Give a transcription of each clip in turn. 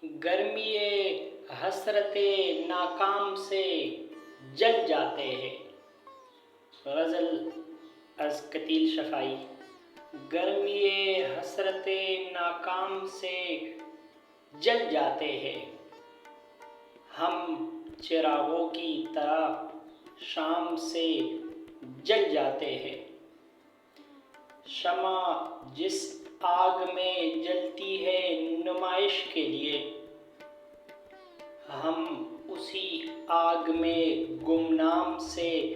گرمی حسرت ناکام سے جل جاتے ہیں۔ غزل از کتیل شفائی۔ گرمی حسرت ناکام سے جل جاتے ہیں، ہم چراغوں کی طرح شام سے جل جاتے ہیں۔ شمع جس آگ میں جلتی ہے نمائش کے لیے، ہم اسی آگ میں گمنام سے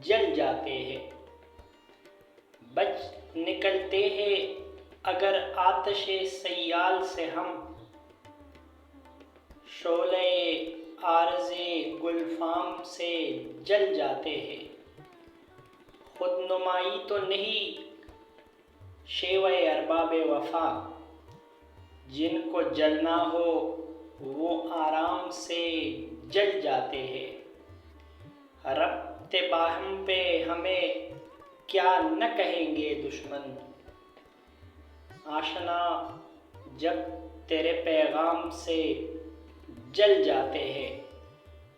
جل جاتے ہیں۔ بچ نکلتے ہیں اگر آتش سیال سے ہم، شعلہ عارض گلفام سے جل جاتے ہیں۔ خود نمائی تو نہیں شیوہ ارباب وفا، جن کو جلنا ہو وہ آرام سے جل جاتے ہیں۔ ربط باہم پہ ہمیں کیا نہ کہیں گے دشمن، آشنا جب تیرے پیغام سے جل جاتے ہیں۔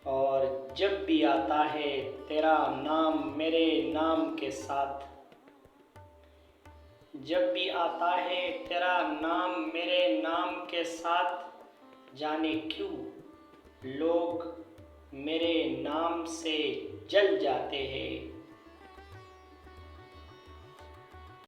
اور جب بھی آتا ہے تیرا نام میرے نام کے ساتھ، جب بھی آتا ہے تیرا نام میرے نام کے ساتھ، جانے کیوں لوگ میرے نام سے جل جاتے ہیں۔